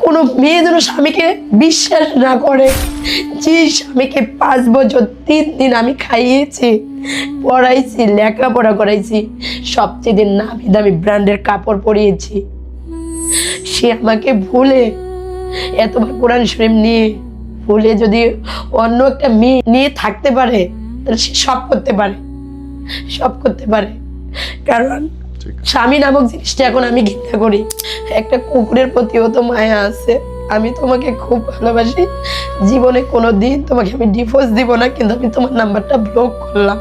কোনো মেয়ে যেন স্বামীকে বিশ্বাস না করে। যে স্বামীকে 5 বছর 3 দিন আমি খাইয়েছি, পড়াইছি, লেখাপড়া করাইছি, সবচেয়ে নামি দামি ব্র্যান্ডের কাপড় পরিয়েছি, সে আমাকে ভুলে এতবার কোরআন শরীফ নিয়ে ভুলে যদি অন্য একটা মেয়ে নিয়ে থাকতে পারে, তাহলে সে সব করতে পারে, সব করতে পারে। কারণ স্বামী নামক জিনিসটা এখন আমি ঘৃণা করি। একটা কুকুরের প্রতিও তো মায়া আছে। আমি তোমাকে খুব ভালোবাসি, জীবনে কোনো দিন তোমাকে আমি ডিভোর্স দিব না, কিন্তু আমি তোমার নাম্বারটা ব্লক করলাম।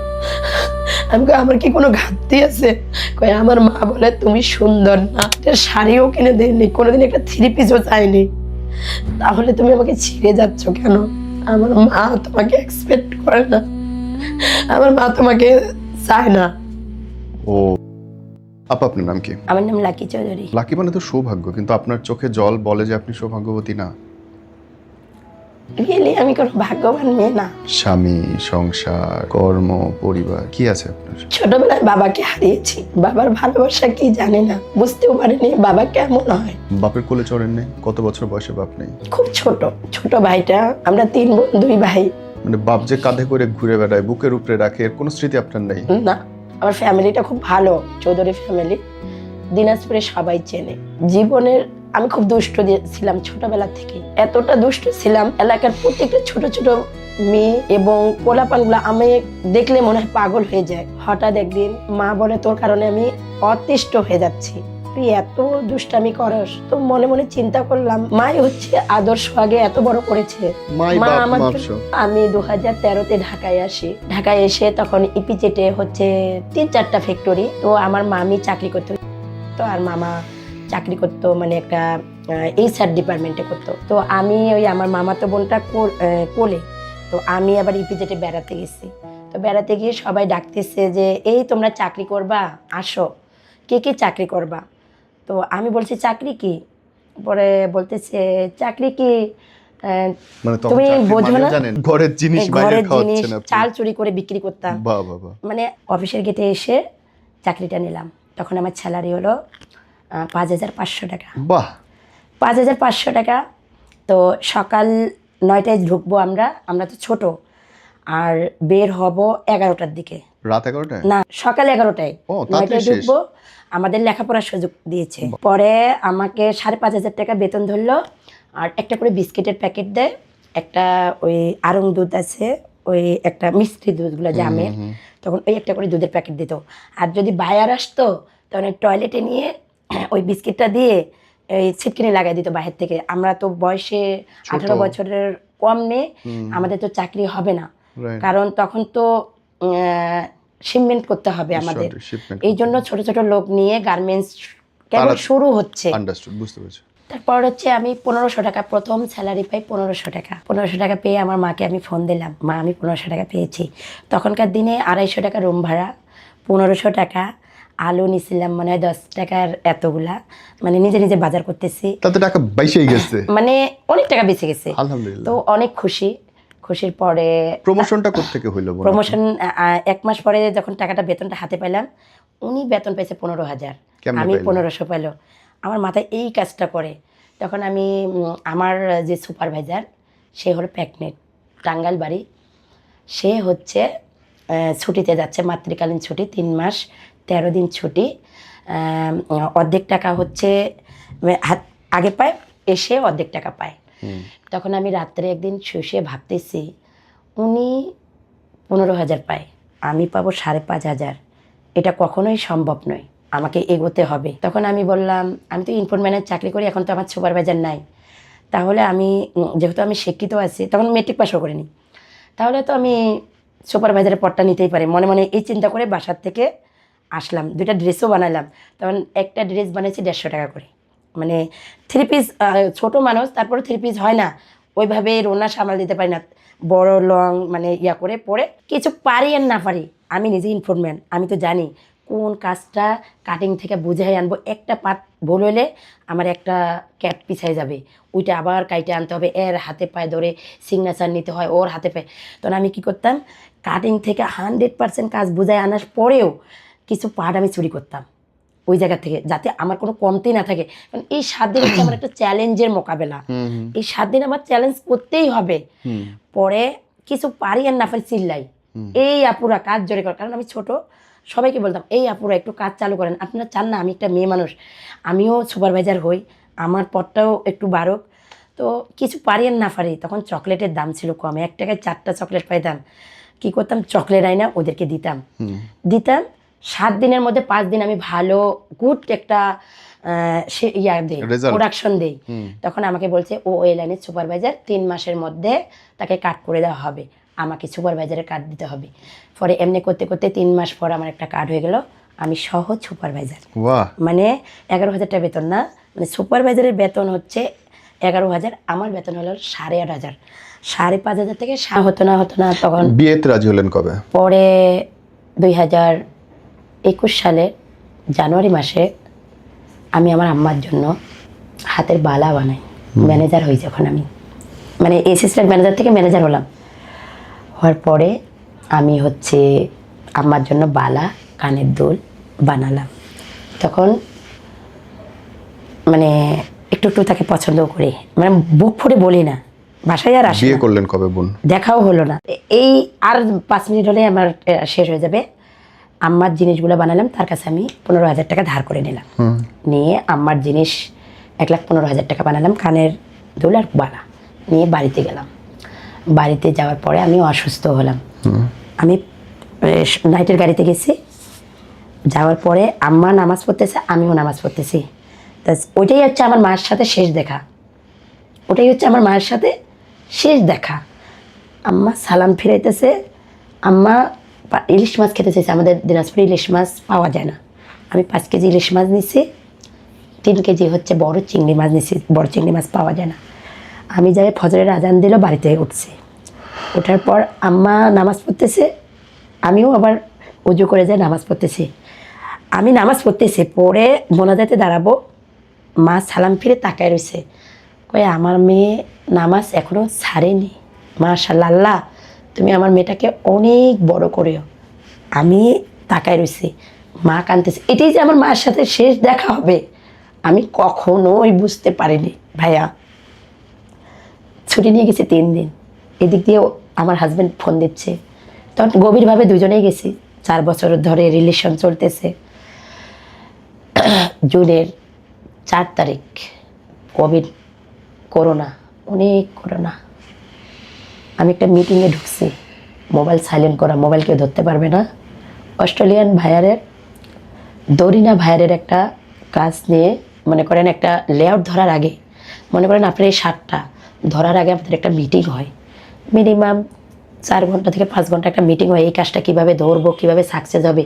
আমি কই আমার কি কোনো ঘাটতি আছে? কই আমার মা বলে তুমি সুন্দর না, একটা শাড়িও কিনে দেয়নি, কোনোদিন একটা 3 পিসও চাইনি, তাহলে তুমি আমাকে ছেড়ে যাচ্ছ কেন? আমার মা তোমাকে এক্সপেক্ট করে না, আমার মা তোমাকে চায় না। ও আপা, আপনার নাম কি? আমার নাম লাকি চৌধুরী। লাকি মানে তো সৌভাগ্য, কিন্তু আপনার চোখে জল বলে যে আপনি সৌভাগ্যবতী না। রিয়েলি আমি কোনো ভাগ্যবান মেয়ে না। স্বামী, সংসার, কর্ম, পরিবার কি আছে আপনার? ছোটবেলায় বাবাকে হারিয়েছি, বাবার ভালোবাসা কি জানি না, বুঝতেও পারিনি বাবা কেমন হয়। বাপের কোলে চড়েন নেই? কত বছর বয়সে বাপ নেই? খুব ছোট ভাইটা, আমরা 3 বোন 2 ভাই। মানে বাপ যে কাঁধে করে ঘুরে বেড়ায়, বুকের উপরে রাখে, এর কোনো স্মৃতি আপনার নেই? না, আমার ফ্যামিলিটা খুব ভালো, চৌধুরী ফ্যামিলি, দিনাজপুরে সবাই চেনে। জীবনের আমি খুব দুষ্ট ছিলাম ছোটবেলা থেকে, এতটা দুষ্ট ছিলাম, এলাকার প্রত্যেকটা ছোট ছোট মেয়ে এবং পোলাপানগুলো আমি দেখলে মনে হয় পাগল হয়ে যায়। হঠাৎ একদিন মা বলে তোর কারণে আমি অতিষ্ঠ হয়ে যাচ্ছি, তুই এত দুষ্টামি করস। তো মনে মনে চিন্তা করলাম মাই হচ্ছে আদর্শ, আগে এত বড় করেছে মা আমাকে। আমি 2013-তে ঢাকায় আসি। ঢাকায় এসে তখন ইপিজেটে হচ্ছে 3-4টা ফ্যাক্টরি, তো আমার মামি চাকরি করতো, তো আর মামা চাকরি করতো মানে একটা এইচআর ডিপার্টমেন্টে করতো। তো আমি ওই আমার মামাতো বোনটা কোলে, তো আমি আবার ইপিজেটে বেড়াতে গেছি। তো বেড়াতে গিয়ে সবাই ডাকতেছে যে এই তোমরা চাকরি করবা, আসো, কে কে চাকরি করবা। তো আমি বলছি চাকরি কি? পরে বলতেছে চাকরি কি তুমি বোঝো না, ঘরের জিনিস চাল চুরি করে বিক্রি করতাম। মানে অফিসের গেটে এসে চাকরিটা নিলাম। তখন আমার স্যালারি হলো 5,500 টাকা। বাহ, 5,500 টাকা। তো সকাল 9টায় ঢুকবো আমরা তো ছোট, আর বের হব 11টার দিকে। রাত 11টায় না, সকাল 11টায়, 9টায় ঢুকবো। আমাদের লেখাপড়ার সুযোগ দিয়েছে। পরে আমাকে 5,500 টাকা বেতন ধরলো, আর একটা করে বিস্কিটের প্যাকেট দেয়, একটা ওই আড়ং দুধ আছে, ওই একটা মিষ্টি দুধগুলো জামের, তখন ওই একটা করে দুধের প্যাকেট দিত। আর যদি বায়ার আসতো তখন টয়লেটে নিয়ে ওই বিস্কিটটা দিয়ে এই ছিটকিনি লাগাই দিত বাহির থেকে। আমরা তো বয়সে 18 বছরের কম মেয়ে, আমাদের তো চাকরি হবে না, কারণ তখন তো শিপমেন্ট করতে হবে আমাদের। এই জন্য ছোট ছোট লোক নিয়ে গার্মেন্টস কেবল শুরু হচ্ছে। তারপর হচ্ছে আমি 1500 টাকা, প্রথম স্যালারি পাই 1500 টাকা। 1500 টাকা পেয়ে আমার মাকে আমি ফোন দিলাম, মা আমি 1500 টাকা পেয়েছি। তখনকার দিনে 250 টাকা রুম ভাড়া, 1500 টাকা আলু নিছিলাম মনে হয় 10 টাকার এতগুলা, মানে নিজে নিজে বাজার করতেছি, তাতে টাকা বেঁচেই গেছে, মানে অনেক টাকা বেঁচে গেছে, আলহামদুলিল্লাহ। তো অনেক খুশির পরে প্রমোশনটা কোত্থেকে হইলো? প্রমোশন 1 মাস পরে যখন টাকাটা বেতনটা হাতে পেলাম, উনি বেতন পেয়েছে 15,000, আমি 1500 পেলো। আমার মাথায় এই কাজটা করে, তখন আমি আমার যে সুপারভাইজার সে হলো প্রেগনেন্ট, টাঙ্গাইল বাড়ি, সে হচ্ছে ছুটিতে যাচ্ছে, মাতৃকালীন ছুটি, 3 মাস 13 দিন ছুটি, অর্ধেক টাকা হচ্ছে আগে পায়, এসে অর্ধেক টাকা পায়। তখন আমি রাত্রে একদিন শুয়ে ভাবতেছি উনি 15,000 পায়, আমি পাবো 5,500, এটা কখনোই সম্ভব নয়, আমাকে এগোতে হবে। তখন আমি বললাম আমি তো ইনফরম্যানের চাকরি করি, এখন তো আমার সুপারভাইজার নাই, তাহলে আমি যেহেতু আমি শিক্ষিত আছি, তখন মেট্রিক পাসও করিনি, তাহলে তো আমি সুপারভাইজারের পদটা নিতেই পারি। মনে মনে এই চিন্তা করে বাসার থেকে আসলাম, 2টা ড্রেসও বানালাম। তখন একটা ড্রেস বানিয়েছি 150 টাকা করে, মানে 3 পিস, ছোটো মানুষ, তারপরে 3 পিস হয় না, ওইভাবে রোনা সামাল দিতে পারি না, বড় লং মানে ইয়া করে পরে কিছু পারি আর না পারি, আমি নিজে ইনফরম্যান, আমি তো জানি কোন কাজটা কাটিং থেকে বুঝাই আনবো। একটা পার্ট ভুল হলে আমার একটা ক্যাট পিছাই যাবে, ওইটা আবার কাইটে আনতে হবে, এর হাতে পায়ে ধরে সিগনেচার নিতে হয়, ওর হাতে পায়ে। তখন আমি কি করতাম, কাটিং থেকে 100% কাজ বুঝাই আনার পরেও কিছু পার্ট আমি চুরি করতাম, ওই জায়গা থেকে, যাতে আমার কোনো কমতি না থাকে। কারণ এই 7 দিন হচ্ছে আমার একটা চ্যালেঞ্জের মোকাবেলা। এই 7 দিন আমার চ্যালেঞ্জ করতেই হবে। পরে কিছু পারি আর না পারি চিল্লাই, এই আপুরা কাজ জোরে কর। কারণ আমি ছোট, সবাইকে বলতাম এই আপুরা একটু কাজ চালু করেন, আপনারা চান না আমি একটা মেয়ে মানুষ, আমিও সুপারভাইজার হই, আমার পদটাও একটু বাড়ুক। তো কিছু পারি আর না পারি, তখন চকলেটের দাম ছিল কম, 1 টাকায় 4টা চকলেট পাইতাম। কি করতাম, চকলেট আইনা ওদেরকে দিতাম। 7 দিনের মধ্যে 5 দিন আমি ভালো গুড একটা প্রোডাকশন দেই। তখন আমাকে বলছে ও এই লাইনের সুপারভাইজার, 3 মাসের মধ্যে তাকে কাট করে দেওয়া হবে, আমাকে সুপারভাইজারের কার্ড দিতে হবে। পরে এমনি করতে করতে 3 মাস পর আমার একটা কার্ড হয়ে গেল, আমি সহজ সুপারভাইজার। মানে 11,000 টাকা বেতন না, মানে সুপারভাইজারের বেতন হচ্ছে 11,000, আমার বেতন হলো 8,500, 5,500 থেকে হতো না। তখন বিয়েতে রাজি হলেন কবে? পরে 2021 সালের জানুয়ারি মাসে আমি আমার আম্মার জন্য হাতের বালা বানাই। ম্যানেজার হই যখন আমি, মানে অ্যাসিস্ট্যান্ট ম্যানেজার থেকে ম্যানেজার হলাম। হওয়ার পরে আমি হচ্ছে আম্মার জন্য বালা, কানের দুল বানালাম। তখন মানে একটু তাকে পছন্দ করি, মানে বুক ফুটে বলি না, বাসায় আর আসি। বিয়ে করলেন কবে বোন? দেখাও হলো না। এই আর 5 মিনিট হলে আমার শেষ হয়ে যাবে। আম্মার জিনিসগুলো বানালাম, তার কাছে আমি 15,000 টাকা ধার করে নিলাম। নিয়ে আম্মার জিনিস 1,15,000 টাকা বানালাম, কানের দুল আর বালা নিয়ে বাড়িতে গেলাম। বাড়িতে যাওয়ার পরে আমি অসুস্থ হলাম। আমি নাইটের গাড়িতে গেছি, যাওয়ার পরে আম্মা নামাজ পড়তেছে, আমিও নামাজ পড়তেছি। তা ওইটাই হচ্ছে আমার মায়ের সাথে শেষ দেখা। আম্মা সালাম ফিরাইতেছে, আম্মা ইলিশ মাছ খেতে চাইছে। আমাদের দিনাজপুরে ইলিশ মাছ পাওয়া যায় না। আমি 5 কেজি ইলিশ মাছ নিছি, 3 কেজি হচ্ছে বড় চিংড়ি মাছ নিছি, বড় চিংড়ি মাছ পাওয়া যায় না। আমি যাই, ফজরের আজান দিল, বাড়িতে উঠছি। ওঠার পর আম্মা নামাজ পড়তেছে, আমিও আবার উজু করে যাই নামাজ পড়তেছি। আমি নামাজ পড়তেছি, পরে মোনাজাতে দাঁড়াবো, মা সালাম ফিরে তাকায় রয়েছে, কয়ে আমার মেয়ে নামাজ এখনো ছাড়েনি, মাশাআল্লাহ, আল্লাহ তুমি আমার মেয়েটাকে অনেক বড় করেও। আমি তাকায় রয়েছি, মা কাঁদতেছে। এটাই যে আমার মায়ের সাথে শেষ দেখা হবে আমি কখনোই বুঝতে পারিনি ভাইয়া। ছুটি নিয়ে গেছি 3 দিন, এদিক দিয়ে আমার হাজব্যান্ড ফোন দিচ্ছে। তখন গভীরভাবে দুজনেই গেছি, 4 বছর ধরে রিলেশন চলতেছে। জুনের 4 তারিখ করোনা, অনেক করোনা। আমি একটা মিটিংয়ে ঢুকছি, মোবাইল সাইলেন্ট করা, মোবাইল কেউ ধরতে পারবে না। অস্ট্রেলিয়ান ভাইয়ারের, দরিনা ভাইয়ারের একটা কাজ নিয়ে, মনে করেন একটা লেআউট ধরার আগে, মনে করেন আপনার এই 7টা ধরার আগে আমাদের একটা মিটিং হয়, মিনিমাম 4 ঘন্টা থেকে 5 ঘন্টা একটা মিটিং হয়। এই কাজটা কীভাবে ধরবো, কীভাবে সাকসেস হবে,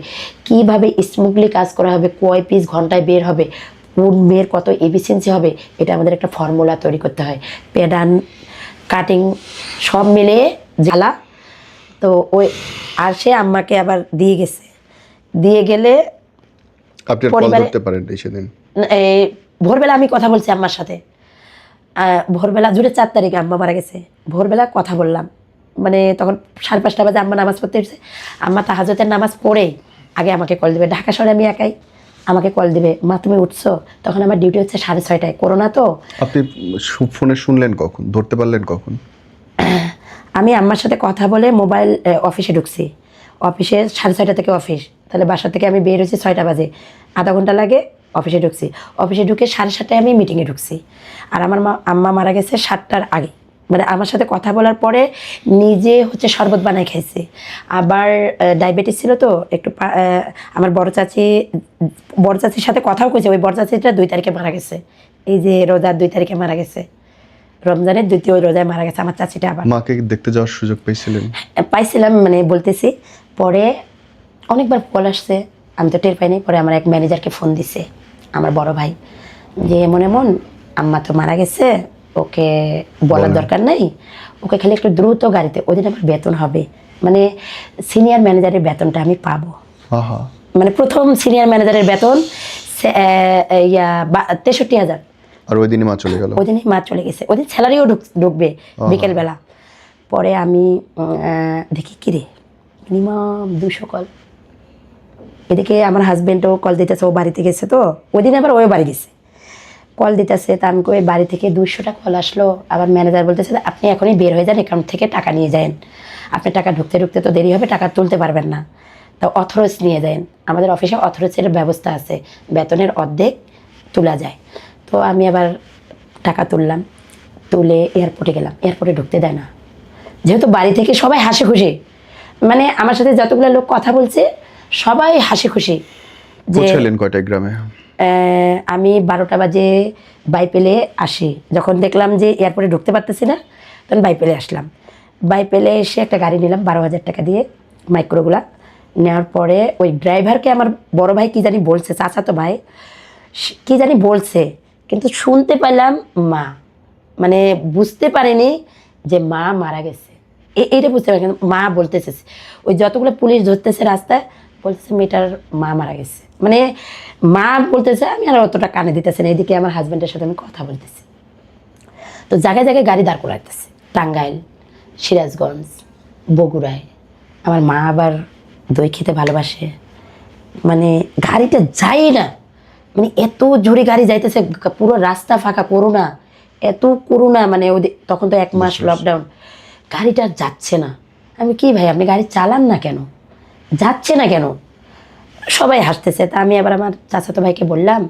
কীভাবে স্মুথলি কাজ করা হবে, কয় পিস ঘন্টায় বের হবে, কোন মেয়ের কত এফিসিয়েন্সি হবে, এটা আমাদের একটা ফর্মুলা তৈরি করতে হয়। প্যাডান, কাটিং সব মিলে জ্বালা। তো ওই আর সে আম্মাকে আবার দিয়ে গেছে, দিয়ে গেলে ভোরবেলা আমি কথা বলছি আম্মার সাথে। ভোরবেলা জুড়ে 4 তারিখে আম্মা মারা গেছে, ভোরবেলা কথা বললাম। মানে তখন 5:30 বাজে আম্মা নামাজ পড়তে এসেছে। আম্মা তাহাজ্জুদের নামাজ পড়েই আগে আমাকে কল দেবে। ঢাকা শহরে আমি একাই, আমাকে কল দিবে, মা তুমি উঠছো? তখন আমার ডিউটি হচ্ছে 6:30টায়, করোনা তো। আপনি ফোনে শুনলেন কখন, ধরতে পারলেন কখন? আমি আম্মার সাথে কথা বলে মোবাইল অফিসে ঢুকছি, অফিসে 6:30 থেকে অফিস, তাহলে বাসা থেকে আমি বের হয়েছি 6টা বাজে, আধা ঘন্টা লাগে। অফিসে ঢুকছি, অফিসে ঢুকে 7:30টায় আমি মিটিংয়ে ঢুকছি। আর আমার আম্মা মারা গেছে 7টার আগে। মানে আমার সাথে কথা বলার পরে নিজে হচ্ছে শরবত বানায় খাইছে। আবার ডায়াবেটিস ছিল তো একটু, আমার বড় চাচির সাথে কথাও কইছে। ওই বড় চাচিটা 2 তারিখে মারা গেছে, এই যে রোজার 2 তারিখে মারা গেছে, রমজানের 2য় রোজায় মারা গেছে আমার চাচিটা। আবার মাকে দেখতে যাওয়ার সুযোগ পাইছিলাম, মানে বলতেছি। পরে অনেকবার কল আসছে, আমি তো টের পাইনি। পরে আমার এক ম্যানেজারকে ফোন দিছে আমার বড় ভাই, যে এমন আম্মা তো মারা গেছে, ওকে বলার দরকার নাই, ওকে খালি একটু দ্রুত গাড়িতে, ওদিন আমার বেতন হবে, মানে সিনিয়র ম্যানেজারের বেতনটা আমি পাবো। মানে প্রথম সিনিয়র ম্যানেজারের বেতন 63,000। আর ওই দিনই মা চলে গেল। ওই দিনই মা চলে গেছে, ওই দিন স্যালারিও ঢুকবে বিকেলবেলা। পরে আমি দেখি কিরে মিনিমাম 200 কল, এদিকে আমার হাজবেন্ডও কল দিতেছে, ও বাড়িতে গেছে, তো ওই দিন আবার ওই বাড়ি গেছে, কল দিতেছে। তা আমি কই বাড়ি থেকে 200টা কল আসলো, আবার ম্যানেজার বলতেছে আপনি এখনই বের হয়ে যান, অ্যাকাউন্ট থেকে টাকা নিয়ে যান, আপনার টাকা ঢুকতে ঢুকতে তো দেরি হবে, টাকা তুলতে পারবেন না, তা অথরাইজ নিয়ে যান। আমাদের অফিসে অথরাইজের ব্যবস্থা আছে, বেতনের অর্ধেক তোলা যায়। তো আমি আবার টাকা তুললাম, তুলে এয়ারপোর্টে গেলাম, এয়ারপোর্টে ঢুকতে দেয় না, যেহেতু বাড়ি থেকে সবাই হাসি খুশি, মানে আমার সাথে যতগুলো লোক কথা বলছে সবাই হাসি খুশি। যে পৌঁছালেন কয়টায় গ্রামে? আমি 12টা বাজে বাইপেলে আসি, যখন দেখলাম যে এয়ারপোর্টে ঢুকতে পারতেছি না তখন বাইপেলে আসলাম। বাইপেলে এসে একটা গাড়ি নিলাম 12,000 টাকা দিয়ে, মাইক্রোগুলা নেওয়ার পরে ওই ড্রাইভারকে আমার বড় ভাই কী জানি বলছে, চাচাতো ভাই কী জানি বলছে, কিন্তু শুনতে পেলাম মা, মানে বুঝতে পারিনি যে মা মারা গেছে, এইটা বুঝতে পারি, কিন্তু মা বলতেছে, ওই যতগুলো পুলিশ ধরতেছে রাস্তায় বলতেছে মেয়েটার মা মারা গেছে, মানে মা বলতেছে, আমি আর অতটা কানে দিতেছি না। এদিকে আমার হাজব্যান্ডের সাথে আমি কথা বলতেছি, তো জায়গায় জায়গায় গাড়ি দাঁড় করাইতেছে, টাঙ্গাইল, সিরাজগঞ্জ, বগুড়ায়। আমার মা আবার দই খেতে ভালোবাসে, মানে গাড়িটা যায় না, মানে এত জোরে গাড়ি যাইতেছে, পুরো রাস্তা ফাঁকা, করোনা, এত করোনা, মানে ওদের তখন তো 1 মাস লকডাউন, গাড়িটা যাচ্ছে না। আমি কি ভাই আপনি গাড়ি চালান না কেন, যাচ্ছে না কেন? সবাই হাসতেছে। তা আমি আবার আমার চাচাতো ভাইকে বললাম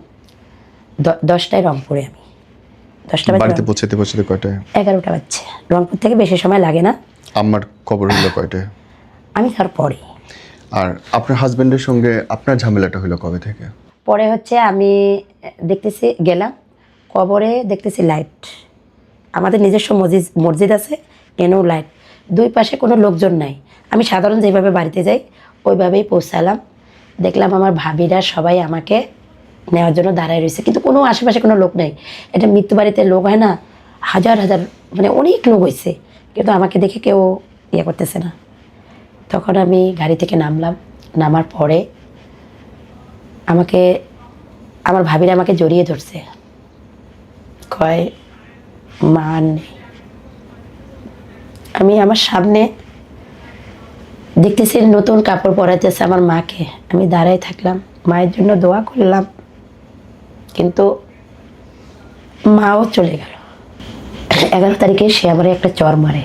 10টায় রংপুরে, আমি 10টা বাজে বাড়িতে পৌঁছাতে পৌঁছাতে কয়টায়? 11টা বাজছে। রংপুর থেকে বেশি সময় লাগে না। আমার খবর হলো কয়টায়? আমি তারপরে। আর আপনার হাজবেন্ডের সঙ্গে আপনার ঝামেলাটা হলো কবে থেকে? পরে হচ্ছে আমি দেখতেছি, গেলাম কবরে, দেখতেছি লাইট, আমাদের নিজস্ব মসজিদ আছে, এনেও লাইট, দুই পাশে কোনো লোকজন নাই। আমি সাধারণ যেভাবে বাড়িতে যাই ওইভাবেই পৌঁছালাম, দেখলাম আমার ভাবিরা সবাই আমাকে নেওয়ার জন্য দাঁড়ায় রয়েছে, কিন্তু কোনো আশেপাশে কোনো লোক নেই। এটা মৃত্যু বাড়িতে লোক হয় না, হাজার হাজার, মানে অনেক লোক হয়েছে, কিন্তু আমাকে দেখে কেউ ইয়ে করতেছে না। তখন আমি গাড়ি থেকে নামলাম, নামার পরে আমাকে আমার ভাবিরা আমাকে জড়িয়ে ধরছে, কয় মা নেই। আমি আমার সামনে দেখতেছি নতুন কাপড় পরাইতেছে আমার মাকে, আমি দাঁড়াই থাকলাম, মায়ের জন্য দোয়া করলাম, কিন্তু মাও চলে গেল। 11 তারিখে সে আমার একটা চর মারে,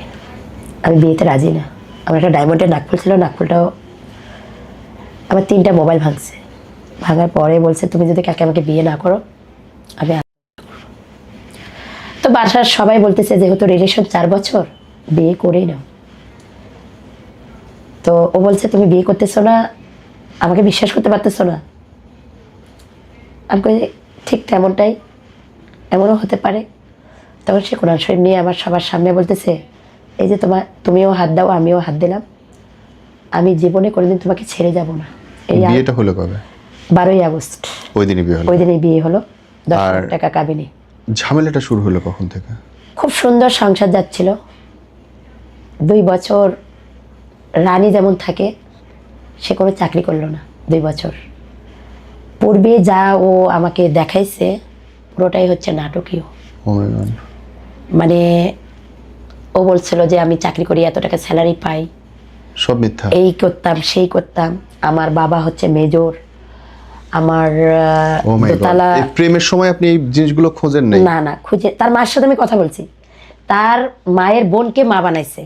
আমি বিয়েতে রাজি না। আমার একটা ডায়মন্ডের নাকফুল ছিল, নাকফুলটাও আমার 3টা মোবাইল ভাঙছে। ভাঙার পরে বলছে তুমি যদি কাকে আমাকে বিয়ে না করো আমি। তো বাসার সবাই বলতেছে যেহেতু রিলেশন 4 বছর, বিয়ে করেই নাও। তো ও বলছে তুমি বিয়ে করতেছো না, আমাকে বিশ্বাস করতে পারতেছো না। আমি কই ঠিক তেমনটাই, এমনও হতে পারে। তখন সে কোরআন শরীফ নিয়ে আমার সবার সামনে বলতেছে এই যে তুমিও হাত দাও, আমিও হাত দিলাম, আমি জীবনে কোনোদিন তোমাকে ছেড়ে যাব না। এই বিয়েটা হলো কবে? 12ই আগস্ট। ওই দিনই বিয়ে হলো? ওই দিনই বিয়ে হলো। 10 লাখ টাকা কাবিনী। ঝামেলাটা শুরু হলো কখন থেকে? খুব সুন্দর সংসার যাচ্ছিল, 2 বছর রানী যেমন থাকে, সে কোনো চাকরি করলো না 2 বছর। পূর্বে যা ও আমাকে দেখাইছে পুরোটাই হচ্ছে নাটকীয়। মানে ও বলছিল যে আমি চাকরি করি, এত টাকা স্যালারি পাই, সব মিথ্যা, এই করতাম সেই করতাম। আমার বাবা হচ্ছে মেজর, আমার দোতলা। প্রেমের সময় আপনি এই জিনিসগুলো খোঁজেন নাই? না না খুঁজে, তার মার সাথে আমি কথা বলছি, তার মায়ের বোনকে মা বানাইছে,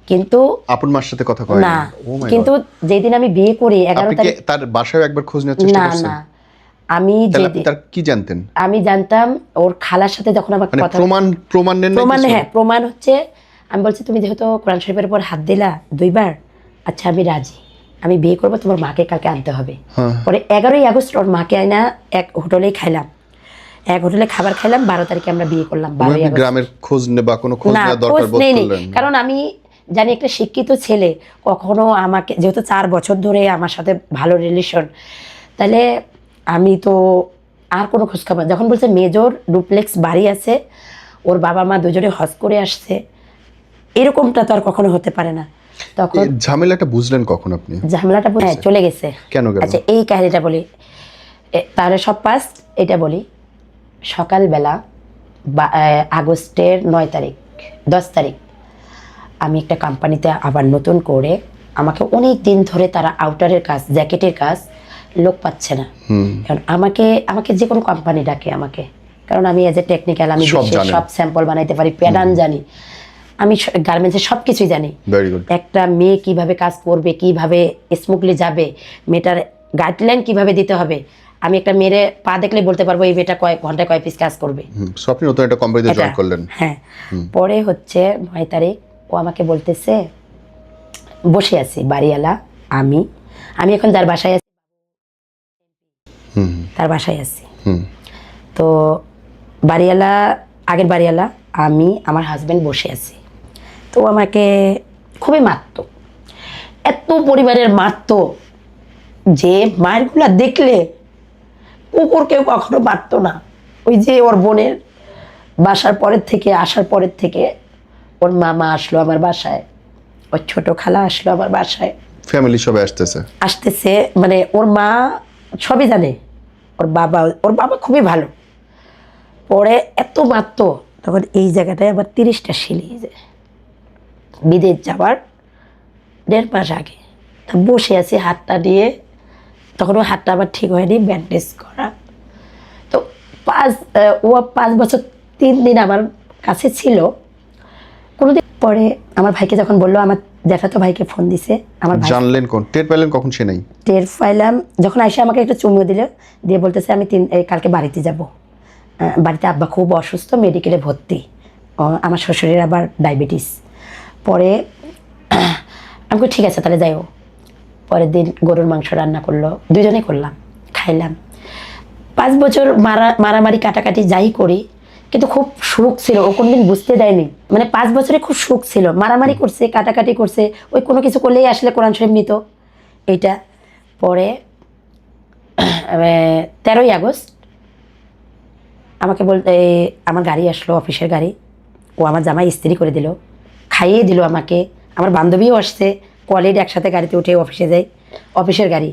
কিন্তু আপন মার সাথে কথা কয় না। কিন্তু যেদিন আমি বিয়ে করি 11 তারিখ, তার বাসায় একবার খোঁজ নেওয়ার চেষ্টা করছেন? না না, আমি তার কি জানতেন? আমি জানতাম ওর খালার সাথে যখন আমার কথা, প্রমাণ নেন? হ্যাঁ প্রমাণ হচ্ছে, আমি বলছি তুমি যেহেতু কোরআন শরীফের উপর হাত দিলা 2 বার, আচ্ছা আমি রাজি, আমি বিয়ে করবো, তোমার মাকে কালকে আনতে হবে। পরে 11ই আগস্ট ওর মাকে আইনা এক হোটেলেই খাইলাম, এক হোটেলে খাবার খাইলাম। 12 তারিখে আমরা বিয়ে করলাম। 12ই আগস্ট। গ্রামের খোঁজ নেবা, কোনো খোঁজ নেওয়া দরকার বোধ করলেন? কারণ আমি জানি একটা শিক্ষিত ছেলে কখনো আমাকে, যেহেতু 4 বছর ধরে আমার সাথে ভালো রিলেশন, তাহলে আমি তো আর কোনো খোঁজ খবর, যখন বলছে মেজর ডুপ্লেক্স বাড়ি আছে, ওর বাবা মা দুজনে হজ করে আসছে, এরকমটা তো আর কখনো হতে পারে না। তখন ঝামেলাটা বুঝলেন কখন আপনি? ঝামেলাটা চলে গেছে। কেন গেল? আচ্ছা এই কাহিনীটা বলি, তাহলে সব ফার্স্ট এটা বলি। সকালবেলা আগস্টের 9 তারিখ 10 তারিখ আমি একটা কোম্পানিতে আবার নতুন করে আমাকে অনেক দিন ধরে তারা আউটারের কাজ, জ্যাকেটের কাজ লোক পাচ্ছে না। কারণ আমাকে আমাকে যে কোনো কোম্পানি ডাকে আমাকে, কারণ আমি এজ এ টেকনিক্যাল, আমি সব স্যাম্পল বানাইতে পারি, প্যাটার্ন জানি, আমি গার্মেন্টসের সব কিছুই জানি। একটা মেয়ে কিভাবে কাজ করবে, কিভাবে স্মুথলি যাবে, মেয়েটার গাইডলাইন কিভাবে দিতে হবে, আমি একটা মেয়ের পা দেখলে বলতে পারবো এই মেয়েটা কয়েক ঘন্টায় কয় পিস কাজ করবে। আপনি নতুন একটা কোম্পানিতে জয়েন করলেন। হ্যাঁ, পরে হচ্ছে 9 তারিখ ও আমাকে বলতেছে, বসে আছি বাড়িওয়ালা, আমি এখন যার বাসায় আছি, তার বাসায় আছি। তো বাড়িওয়ালা, আগের বাড়িওয়ালা, আমি, আমার হাজবেন্ড বসে আছি। তো আমাকে খুবই মারত, এত পরিবারের মারত যে মায়েরগুলা দেখলে কুকুর কেউ কখনো মারত না। ওই যে ওর বোনের বাসার পরের থেকে, আসার পরের থেকে ওর মামা আসলো আমার বাসায়, ওর ছোট খালা আসলো আমার বাসায়, ফ্যামিলি সবাই আসতেছে, মানে ওর মা সবই জানে, ওর বাবা খুবই ভালো। পরে এত মারত, তখন এই জায়গাটায় আবার 30টা সিলিয়ে যায় বিদেশ যাওয়ার 1.5 মাস আগে। তা বসে আছি হাতটা দিয়ে, তখন ও হাতটা আবার ঠিক হয়নি, ব্যান্ডেজ করা। তো 5 বছর 3 দিন আমার কাছে ছিল। কোনোদিন পরে আমার ভাইকে যখন বললো, আমার জ্যাঠাতো ভাইকে ফোন দিছে, আমার ভাই জানলেন কোন টের পেলেন কখন সে নাই? টের পাইলাম যখন আইসা আমাকে একটা চুমু দিল, দিয়ে বলতেছে আমি কালকে বাড়িতে যাব, বাড়িতে আব্বা খুব অসুস্থ, মেডিকেলে ভর্তি, আমার শ্বশুরের আবার ডায়াবেটিস। পরে আমি ঠিক আছে তাহলে যাইও। পরের দিন গরুর মাংস রান্না করলো, দুজনে করলাম, খাইলাম। 5 বছর মারামারি কাটাকাটি যাই করি, কিন্তু খুব সুখ ছিল, ও কোনোদিন বুঝতে দেয়নি। মানে 5 বছরে খুব সুখ ছিল, মারামারি করছে, কাটাকাটি করছে, ওই কোনো কিছু করলেই আসলে কোরআন শরীফ নিত এইটা। পরে 13ই আগস্ট আমাকে বলতে, আমার গাড়ি আসলো, অফিসের গাড়ি, ও আমার জামাই ইস্ত্রি করে দিল, খাইয়ে দিল আমাকে। আমার বান্ধবীও আসছে, কলেজ একসাথে গাড়িতে উঠে অফিসে যাই, অফিসের গাড়ি।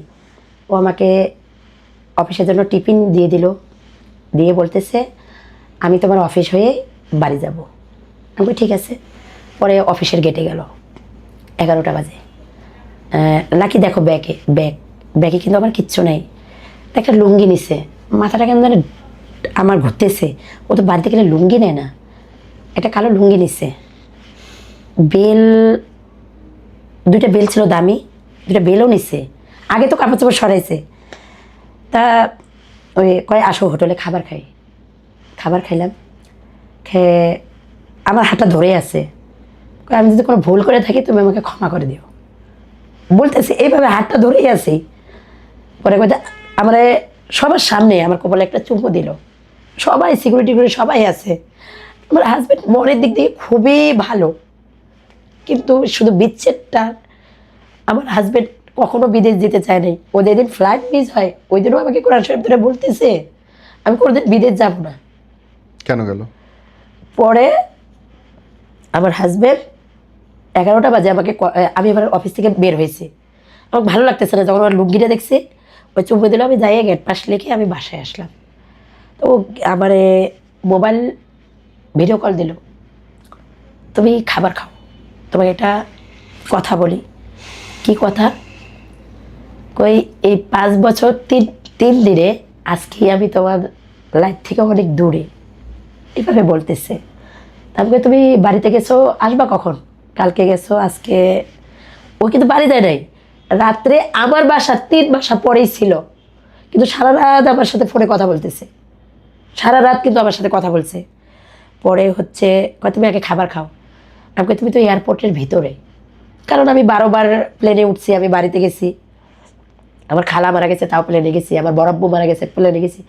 ও আমাকে অফিসের জন্য টিফিন দিয়ে দিল, দিয়ে বলতেছে আমি তোমার অফিস হয়ে বাড়ি যাব। আমি ঠিক আছে। পরে অফিসের গেটে গেল, 11টা বাজে। নাকি দেখো ব্যাগে কিন্তু আমার কিচ্ছু নেই, একটা লুঙ্গি নিছে, মাথাটা কেন জানে আমার ঘুরতেছে, ও তো বাড়িতে গেলে লুঙ্গি নেয় না, একটা কালো লুঙ্গি নিছে। বেল, 2টা বেল ছিল দামি, 2টা বেলও নিছে, আগে তো কাপড় চোপড় সরাইছে। তা ওই কয় আসো হোটেলে খাবার খাই, খাবার খাইলাম, খেয়ে আমার হাতটা ধরে আছে, আমি যদি কোনো ভুল করে থাকি তুমি আমাকে ক্ষমা করে দিও বলতেছি, এইভাবে হাতটা ধরেই আছি। পরে কথা আমার সবার সামনে আমার কপালে একটা চুমু দিল, সবাই সিকিউরিটি করে সবাই আছে। আমার হাজব্যান্ড মনের দিক থেকে খুবই ভালো, কিন্তু শুধু বিচ্ছেদটা, আমার হাজব্যান্ড কখনো বিদেশ যেতে চায় নাই। ও যেদিন ফ্লাইট মিস হয় ওই দিনও আমাকে কোরআন শরীফ ধরে বলতেছে আমি কোনোদিন বিদেশ যাব না। কেন গেল? পরে আমার হাজব্যান্ড 11টা বাজে আমাকে, আমি এবার অফিস থেকে বের হয়েছি, আমার ভালো লাগতেছে না, যখন আমার লুঙ্গিটা দেখছি ওই চুমু দিল, আমি যাই গেট পাস লিখে আমি বাসায় আসলাম। তো আমার মোবাইল ভিডিও কল দিল, তুমি খাবার খাও, তোমাকে একটা কথা বলি। কি কথা? কই এই 5 বছর 3 দিনে আজকে আমি তোমার লাইফ থেকে অনেক দূরে, এইভাবে বলতেছে। তারপরে তুমি বাড়িতে গেছো, আসবা কখন? কালকে গেছো, আজকে। ও কিন্তু বাড়ি যায় নাই, রাত্রে আমার বাসা 3 বাসা পরেই ছিল, কিন্তু সারা রাত আমার সাথে ফোনে কথা বলতেছে, সারা রাত কিন্তু আমার সাথে কথা বলছে। পরে হচ্ছে তুমি আগে খাবার খাও। আমাকে তুমি তো এয়ারপোর্টের ভিতরে, কারণ আমি 12 বার প্লেনে উঠছি, আমি বাড়িতে গেছি, আমার খালা মারা গেছে তাও প্লেনে গেছি, আমার বড়াব্বু মারা গেছে প্লেনে গেছি,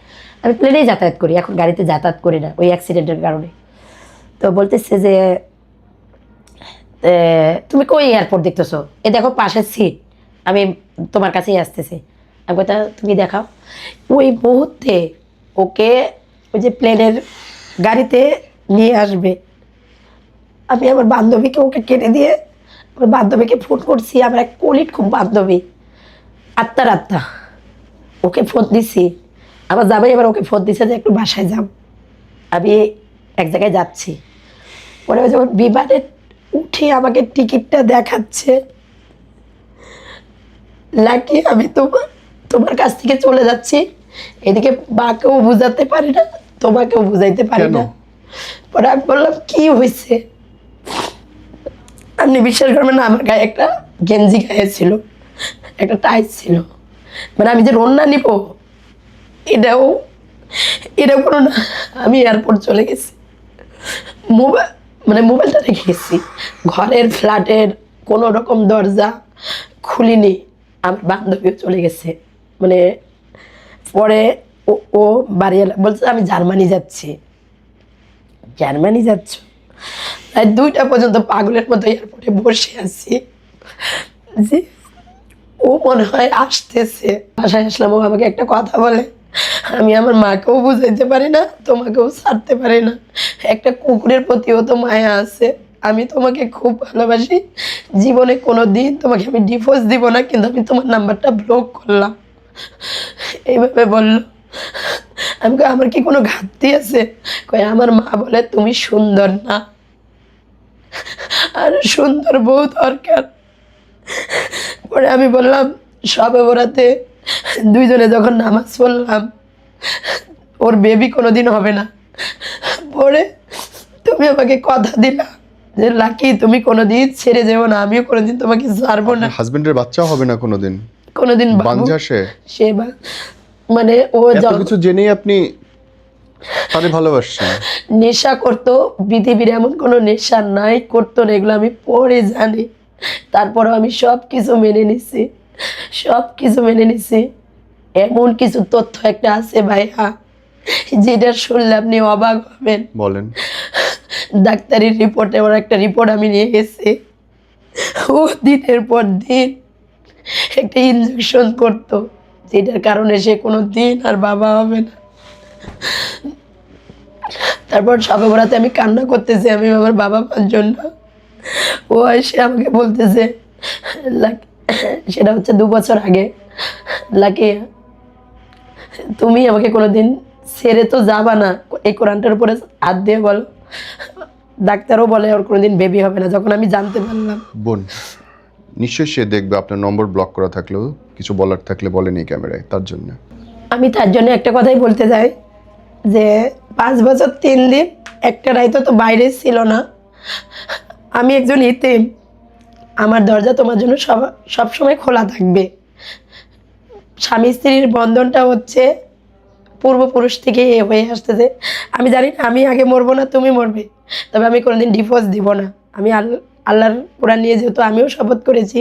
আমি প্লেনেই যাতায়াত করি, এখন গাড়িতে যাতায়াত করি না ওই অ্যাক্সিডেন্টের কারণে। তো বলতেছে যে তুমি কই এয়ারপোর্ট দেখতেছো, এ দেখো পাশের সিট, আমি তোমার কাছেই আসতেছি। আমি কথা তুমি দেখাও। ওই মুহূর্তে ওকে ওই যে প্লেনের গাড়িতে নিয়ে আসবে, আমি আমার বান্ধবীকে ওকে কেটে দিয়ে আমার বান্ধবীকে ফোন করছি, আমার এক কলিগ খুব বান্ধবী, আত্মা ওকে ফোন দিছি, আমার জামাই এবার ওকে ফোন দিছে যে একটু বাসায় যাও, আমি এক জায়গায় যাচ্ছি। পরে যখন বিমানে উঠে আমাকে টিকিটটা দেখাচ্ছে, লাকি আমি তোমার কাছ থেকে চলে যাচ্ছি, এদিকে বাকেও বুঝাতে পারি না, তোমাকেও বুঝাইতে পারি না। পরে আমি বললাম কি হয়েছে? আপনি বিশ্বাস করবেন না, আমার গায়ে একটা গেঞ্জি গায়ে ছিল, একটা টাইট ছিল, মানে আমি যে রন্না নিব এটা কোনো না। আমি এয়ারপোর্ট চলে গেছি, মোবাইলটা রেখে গেছি ঘরের, ফ্ল্যাটের কোনো রকম দরজা খুলিনি। আমার বান্ধবীও চলে গেছে, মানে পরে ও বাড়ি এলো, বলছে আমি জার্মানি যাচ্ছি। জার্মানি যাচ্ছ? তাই 2টা পর্যন্ত পাগলের মতো এয়ারপোর্টে বসে আছি যে ও মনে হয় আসতেছে। বাসায় আসলাম, ও আমাকে একটা কথা বলে, আমি আমার মাকেও বুঝাইতে পারি না, তোমাকেও ছাড়তে পারি না। একটা কুকুরের প্রতিও তো মায়া আছে, আমি তোমাকে খুব ভালোবাসি, জীবনে কোনো দিন তোমাকে আমি ডিভোর্স দিব না, কিন্তু আমি তোমার নাম্বারটা ব্লক করলাম। এইভাবে বললো। আমি কই আমার কি কোনো ঘাটতি আছে? কই আমার মা বলে তুমি সুন্দর না, আর সুন্দর বউ দরকার। পরে আমি বললাম সবে বরাতে 2জনে যখন নামাজ পড়লাম, ওর বেবি কোনোদিন হবে না। পরে তুমি আমাকে কথা দিলা যে লাকি তুমি কোনোদিন ছেড়ে যেও না, আমিও কোনোদিন তোমাকে ছাড়বো না। হাজবেন্ডের বাচ্চাও হবে না কোনোদিন? কোনোদিন বাঞ্ঝা সে মানে ও এত কিছু জেনেই আপনি তারে ভালোবাসছেন? নেশা করতো, পৃথিবীর এমন কোনো নেশা নাই করতো না, এগুলো আমি পরে জানি। তারপরেও আমি সব কিছু মেনে নিছি, সব কিছু মেনে নিছি। এমন কিছু তথ্য একটা আছে ভাইয়া, যেটা শুনলে আপনি অবাক হবেন। বলেন। ডাক্তারির রিপোর্টে ওর একটা রিপোর্ট আমি নিয়ে গেছি। ও দিনের পর দিন একটা ইনজেকশন করতো, যেটার কারণে সে কোনো দিন আর বাবা হবে না। তারপর সবে বরাতে আমি কান্না করতেছি আমি আমার বাবা মার জন্য। ও এসে আমাকে বলতেছে, সেটা হচ্ছে 2 বছর আগে, লাকি তুমি আমাকে কোনোদিন ছেড়ে তো যাবা না, এই কোরআনটার উপরে হাত দিয়ে বলো। ডাক্তারও বলে ওর কোনোদিন বেবি হবে না। যখন আমি জানতে পারলাম, বোন নিশ্চয়ই সে দেখবে আপনার নম্বর ব্লক করা থাকলেও কিছু বলার থাকলে বলেন এই ক্যামেরায়, তার জন্য। আমি তার জন্য একটা কথাই বলতে চাই যে 5 বছর 3 দিন একটা রাইতো তো বাইরে ছিল না। আমি একজন ইতিম, আমার দরজা তোমার জন্য সব সময় খোলা থাকবে। স্বামী স্ত্রীর বন্ধনটা হচ্ছে পূর্বপুরুষ থেকে এ হয়ে আসতেছে। আমি জানি না আমি আগে মরবো না তুমি মরবে, তবে আমি কোনোদিন ডিভোর্স দিব না। আমি আল্লাহর কোরআন নিয়ে যেহেতু আমিও শপথ করেছি।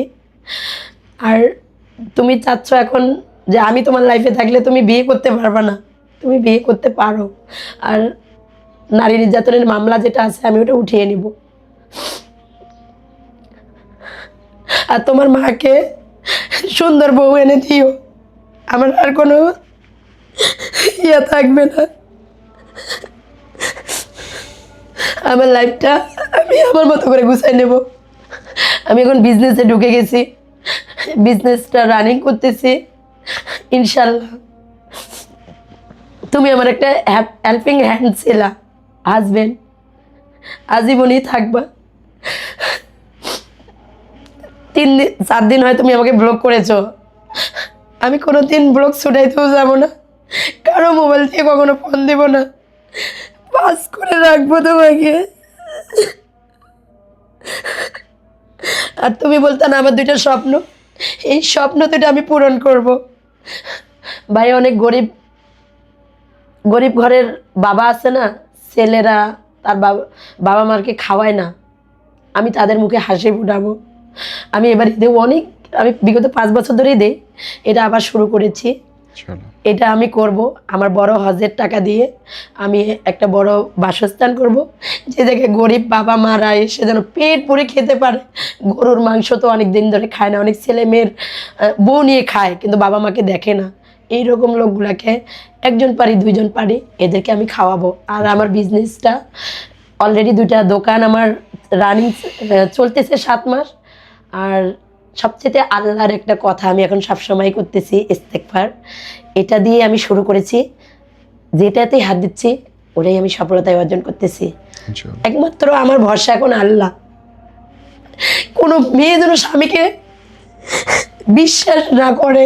আর তুমি চাচ্ছ এখন যে আমি তোমার লাইফে থাকলে তুমি বিয়ে করতে পারবা না, তুমি বিয়ে করতে পারো। আর নারী নির্যাতনের মামলা যেটা আছে আমি ওটা উঠিয়ে নিব। আর তোমার মাকে সুন্দর বউ এনে দিও, আমার আর কোনো ইয়ে থাকবে না। আমার লাইফটা আমি আমার মতো করে গুছাই নেব। আমি এখন বিজনেসে ঢুকে গেছি, বিজনেসটা রানিং করতেছি ইনশাল্লাহ। তুমি আমার একটা হেল্পিং হ্যান্ড ছিলা, হাজবেন্ড, আজীবনই থাকবা। 4 দিন হয় তুমি আমাকে ব্লক করেছো, আমি কোনোদিন ব্লক ছুটাইতেও যাবো না, কারো মোবাইল থেকে কখনো ফোন দিব না, পাস করে রাখবো তোমাকে। আর তুমি বলতে না আমার 2টা স্বপ্ন, এই স্বপ্ন 2টা আমি পূরণ করব। ভাই অনেক গরিব ঘরের বাবা আছে না, ছেলেরা তার বাবা মাকে খাওয়ায় না, আমি তাদের মুখে হাসি ফুটাবো। আমি এবার ঈদে আমি বিগত 5 বছর ধরেই দেই, এটা আবার শুরু করেছি। এটা আমি করব আমার বড় হজের টাকা দিয়ে। আমি একটা বড় বাসস্থান করব, যে জায়গায় গরিব বাবা মারা এসে যেন পেট ভরে খেতে পারে। গরুর মাংস তো অনেক দিন ধরে খায় না, অনেক ছেলে মেয়ের বউ নিয়ে খায় কিন্তু বাবা মাকে দেখে না। এইরকম লোকগুলাকে 1জন পারি 2জন পারি এদেরকে আমি খাওয়াবো। আর আমার বিজনেসটা অলরেডি 2টা দোকান আমার রানিং চলতেছে 7 মাস। আর সবচেয়ে আল্লাহর একটা কথা আমি এখন সবসময় করতেছি, ইস্তেগফার। এটা দিয়ে আমি শুরু করেছি, যেটাতেই হাত দিচ্ছি ওটাই আমি সফলতায় অর্জন করতেছি। একমাত্র আমার ভরসা এখন আল্লাহ। কোনো মেয়ে যেন স্বামীকে বিশ্বাস না করে,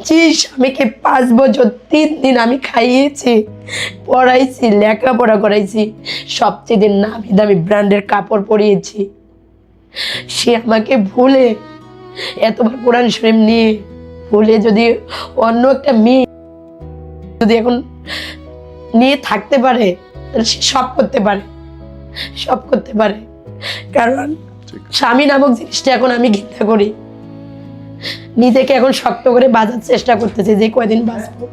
যে স্বামীকে 5 বছর 3 দিন আমি খাইয়েছি, পড়াইছি, লেখাপড়া করাইছি, সবচেয়ে নামি দামি ব্র্যান্ডের কাপড় পরিয়েছি, সে আমাকে ভুলে এতবার কোরআন শরীফ নিয়ে ভুলে যদি অন্য একটা মেয়ে যদি এখন নিয়ে থাকতে পারে, তাহলে সে সব করতে পারে, সব করতে পারে। কারণ স্বামী নামক জিনিসটা এখন আমি ঘৃণা করি, নিজেকে এখন শক্ত করে বাঁচার চেষ্টা করতেছি যে কয়দিন বাঁচবো।